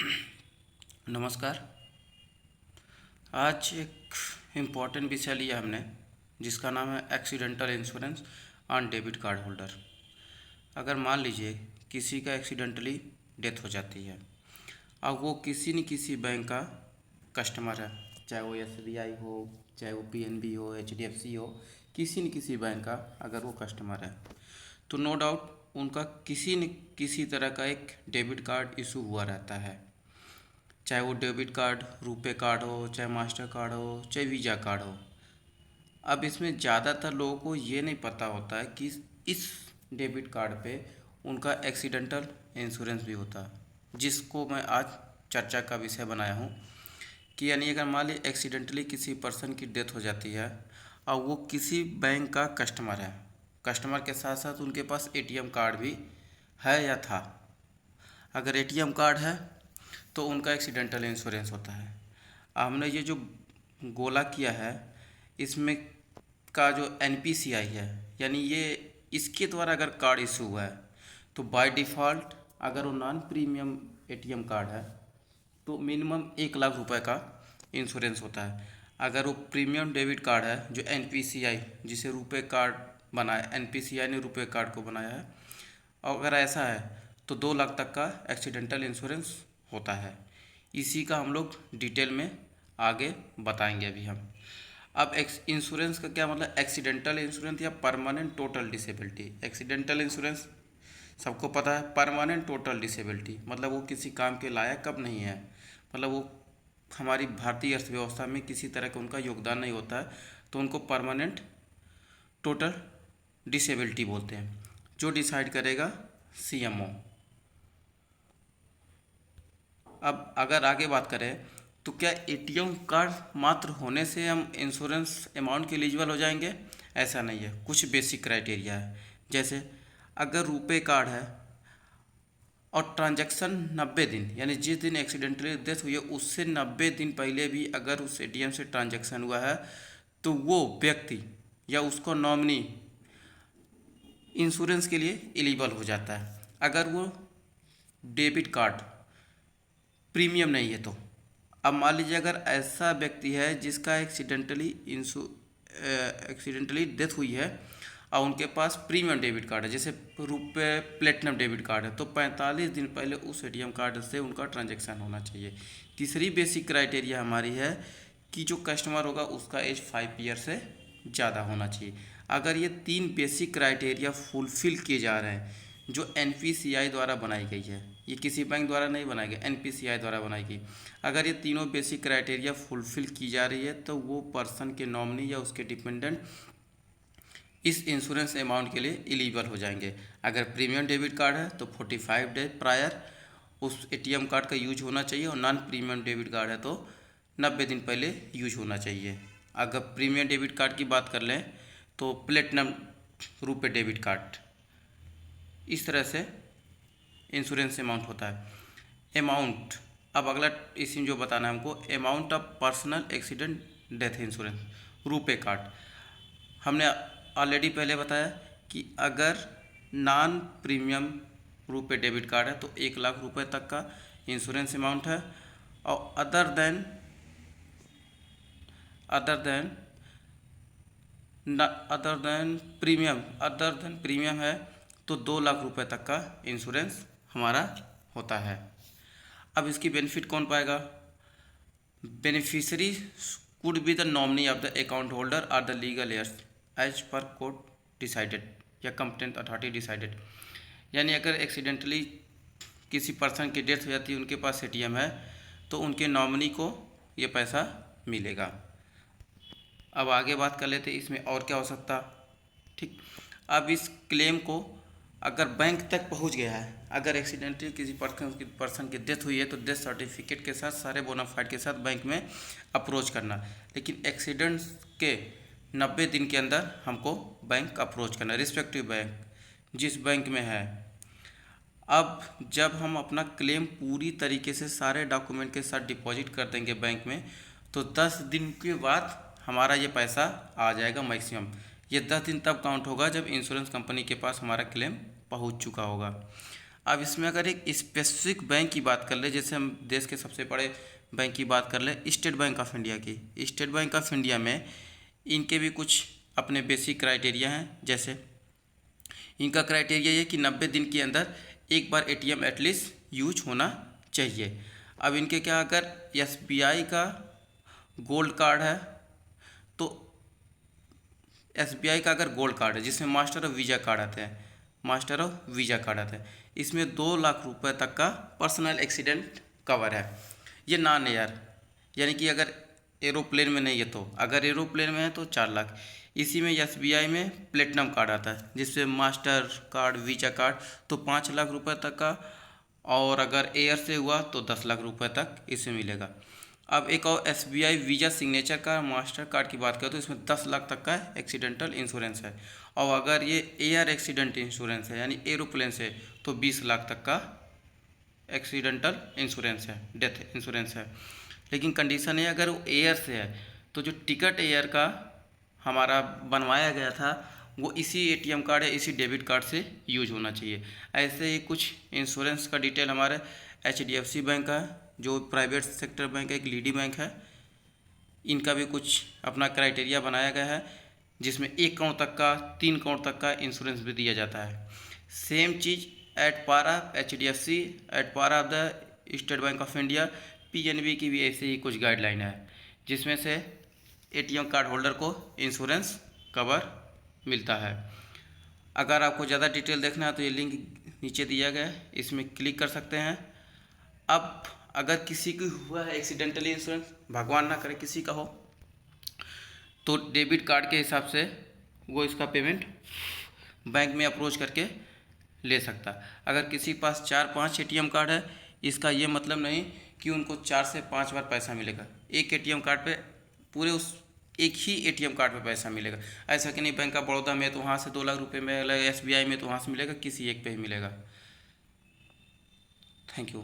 नमस्कार। आज एक इम्पॉर्टेंट विषय लिया हमने जिसका नाम है accidental insurance on debit card holder. अगर मान लीजिए किसी का एक्सीडेंटली डेथ हो जाती है, अब वो किसी न किसी बैंक का कस्टमर है, चाहे वो SBI हो, चाहे वो PNB हो, HDFC हो, किसी न किसी बैंक का अगर वो कस्टमर है तो नो डाउट उनका किसी न किसी तरह का एक डेबिट कार्ड इशू हुआ रहता है। चाहे वो डेबिट कार्ड रुपे कार्ड हो, चाहे मास्टर कार्ड हो, चाहे वीज़ा कार्ड हो। अब इसमें ज़्यादातर लोगों को ये नहीं पता होता है कि इस डेबिट कार्ड पे उनका एक्सीडेंटल इंश्योरेंस भी होता है, जिसको मैं आज चर्चा का विषय बनाया हूँ कि यानी अगर मान ली एक्सीडेंटली किसी पर्सन की डेथ हो जाती है और वो किसी बैंक का कस्टमर है, कस्टमर के साथ साथ उनके पास ATM कार्ड भी है या था। अगर ATM कार्ड है तो उनका एक्सीडेंटल इंश्योरेंस होता है। हमने ये जो गोला किया है इसमें का जो NPCI है, यानी ये इसके द्वारा अगर कार्ड इशू हुआ है तो बाय डिफ़ॉल्ट अगर वो नॉन प्रीमियम ATM कार्ड है तो मिनिमम 1 लाख रुपए का इंश्योरेंस होता है। अगर वो प्रीमियम डेबिट कार्ड है जो NPCI जिसे रुपए कार्ड बनाया, NPCI ने रुपए कार्ड को बनाया है, और अगर ऐसा है तो 2 लाख तक का एक्सीडेंटल इंश्योरेंस होता है। इसी का हम लोग डिटेल में आगे बताएंगे अभी हम। अब इंश्योरेंस का क्या मतलब, एक्सीडेंटल इंश्योरेंस या permanent total disability. Accidental insurance सबको पता है, परमानेंट टोटल डिसेबिलिटी मतलब वो किसी काम के लायक कब नहीं है, मतलब वो हमारी भारतीय अर्थव्यवस्था में किसी तरह का उनका योगदान नहीं होता है, तो उनको परमानेंट टोटल डिसेबिलिटी बोलते हैं, जो डिसाइड करेगा CMO। अब अगर आगे बात करें तो क्या ATM कार्ड मात्र होने से हम इंश्योरेंस अमाउंट के एलिजिबल हो जाएंगे? ऐसा नहीं है, कुछ बेसिक क्राइटेरिया है। जैसे अगर रुपे कार्ड है और ट्रांजैक्शन 90 दिन, यानी जिस दिन एक्सीडेंटली डेथ हुई है उससे 90 दिन पहले भी अगर उस ATM से ट्रांजैक्शन हुआ है तो वो व्यक्ति या उसको नॉमिनी इंश्योरेंस के लिए एलिजिबल हो जाता है। अगर वो डेबिट कार्ड प्रीमियम नहीं है तो अब मान लीजिए अगर ऐसा व्यक्ति है जिसका एक्सीडेंटली डेथ हुई है और उनके पास प्रीमियम डेबिट कार्ड है, जैसे रुपए प्लेटिनम डेबिट कार्ड है, तो 45 दिन पहले उस ATM कार्ड से उनका ट्रांजैक्शन होना चाहिए। तीसरी बेसिक क्राइटेरिया हमारी है कि जो कस्टमर होगा उसका एज 5 ईयर से ज़्यादा होना चाहिए। अगर ये 3 बेसिक क्राइटेरिया फुलफ़िल किए जा रहे हैं जो NPCI द्वारा बनाई गई है, ये किसी बैंक द्वारा नहीं बनाई गई, NPCI द्वारा बनाई गई। अगर ये तीनों बेसिक क्राइटेरिया फुलफ़िल की जा रही है तो वो पर्सन के नॉमिनी या उसके डिपेंडेंट इस इंश्योरेंस अमाउंट के लिए एलिजिबल हो जाएंगे। अगर प्रीमियम डेबिट कार्ड है तो 45 डेज प्रायर उस ATM कार्ड का यूज होना चाहिए, और नॉन प्रीमियम डेबिट कार्ड है तो 90 दिन पहले यूज होना चाहिए। अगर प्रीमियम डेबिट कार्ड की बात कर लें तो प्लेटिनम रुपे डेबिट कार्ड, इस तरह से इंश्योरेंस अमाउंट होता है। अमाउंट, अब अगला इसमें जो बताना है हमको, amount of personal accident death insurance RuPay card. हमने ऑलरेडी पहले बताया कि अगर non premium RuPay debit card है तो 1 लाख रुपए तक का इंश्योरेंस अमाउंट है, और अदर देन प्रीमियम है तो 2 लाख रुपए तक का इंश्योरेंस हमारा होता है। अब इसकी बेनिफिट कौन पाएगा? Beneficiary could be the nominee of the account holder और द लीगल हेयर्स एज पर कोर्ट डिसाइडेड या कंपिटेंट अथॉरिटी डिसाइडेड। यानी अगर एक्सीडेंटली किसी पर्सन की डेथ हो जाती है, उनके पास ATM है, तो उनके नॉमिनी को ये पैसा मिलेगा। अब आगे बात कर लेते इसमें और क्या हो सकता। ठीक, अब इस क्लेम को अगर बैंक तक पहुंच गया है, अगर एक्सीडेंटली किसी पर्सन की डेथ हुई है तो डेथ सर्टिफिकेट के साथ सारे बोनाफाइड के साथ बैंक में अप्रोच करना, लेकिन एक्सीडेंट के 90 दिन के अंदर हमको बैंक अप्रोच करना, रिस्पेक्टिव बैंक जिस बैंक में है। अब जब हम अपना क्लेम पूरी तरीके से सारे डॉक्यूमेंट के साथ डिपॉजिट कर देंगे बैंक में, तो 10 दिन के बाद हमारा ये पैसा आ जाएगा मैक्सिमम। ये 10 दिन तब काउंट होगा जब इंश्योरेंस कंपनी के पास हमारा क्लेम पहुंच चुका होगा। अब इसमें अगर एक स्पेसिफिक बैंक की बात कर ले, जैसे हम देश के सबसे बड़े बैंक की बात कर ले, स्टेट बैंक ऑफ इंडिया की। स्टेट बैंक ऑफ इंडिया में इनके भी कुछ अपने बेसिक क्राइटेरिया हैं। जैसे इनका क्राइटेरिया ये कि 90 दिन के अंदर एक बार एटीएम एटलीस्ट यूज होना चाहिए। अब इनके क्या, अगर एसबीआई का गोल्ड कार्ड है तो एसबीआई का अगर गोल्ड कार्ड है जिसमें मास्टर और वीज़ा कार्ड आते हैं, मास्टर और वीज़ा कार्ड आते हैं, इसमें 2 लाख रुपए तक का पर्सनल एक्सीडेंट कवर है। ये नॉन एयर, यानी कि अगर एरोप्लेन में नहीं है तो, अगर एरोप्लेन में है तो 4 लाख। इसी में एसबीआई में प्लेटिनम कार्ड आता है जिससे मास्टर कार्ड वीज़ा कार्ड तो 5 लाख रुपए तक का, और अगर एयर से हुआ तो 10 लाख रुपए तक इसे मिलेगा। अब एक और एसबीआई वीज़ा सिग्नेचर का मास्टर कार्ड की बात करें तो इसमें 10 लाख तक का एक्सीडेंटल इंश्योरेंस है, और अगर ये एयर एक्सीडेंट इंश्योरेंस है यानी एरोप्लेन से तो 20 लाख तक का एक्सीडेंटल इंश्योरेंस है, डेथ इंश्योरेंस है। लेकिन कंडीशन है अगर वो एयर से है तो जो टिकट एयर का हमारा बनवाया गया था वो इसी एटीएम कार्ड या इसी डेबिट कार्ड से यूज होना चाहिए। ऐसे ही कुछ इंश्योरेंस का डिटेल हमारे एचडीएफसी बैंक का है जो प्राइवेट सेक्टर बैंक है, एक लीडी बैंक है, इनका भी कुछ अपना क्राइटेरिया बनाया गया है जिसमें 1 करोड़ तक का, 3 करोड़ तक का इंश्योरेंस भी दिया जाता है। सेम चीज़ at par of HDFC, at par of the State Bank of India, PNB की भी ऐसे ही कुछ गाइडलाइन है जिसमें से एटीएम कार्ड होल्डर को इंश्योरेंस कवर मिलता है। अगर आपको ज़्यादा डिटेल देखना है तो ये लिंक नीचे दिया गया है, इसमें क्लिक कर सकते हैं। अब अगर किसी की हुआ है एक्सीडेंटली इंश्योरेंस, भगवान ना करे किसी का हो, तो डेबिट कार्ड के हिसाब से वो इसका पेमेंट बैंक में अप्रोच करके ले सकता। अगर किसी के पास 4-5 एटीएम कार्ड है, इसका ये मतलब नहीं कि उनको 4 से 5 बार पैसा मिलेगा। एक एटीएम कार्ड पे पूरे उस एक ही एटीएम कार्ड पे पैसा मिलेगा। ऐसा कि नहीं बैंक ऑफ बड़ौदा में तो वहाँ से 2 लाख रुपए मिलेगा, एसबीआई में तो वहाँ से मिलेगा, किसी एक पे ही मिलेगा। Thank you.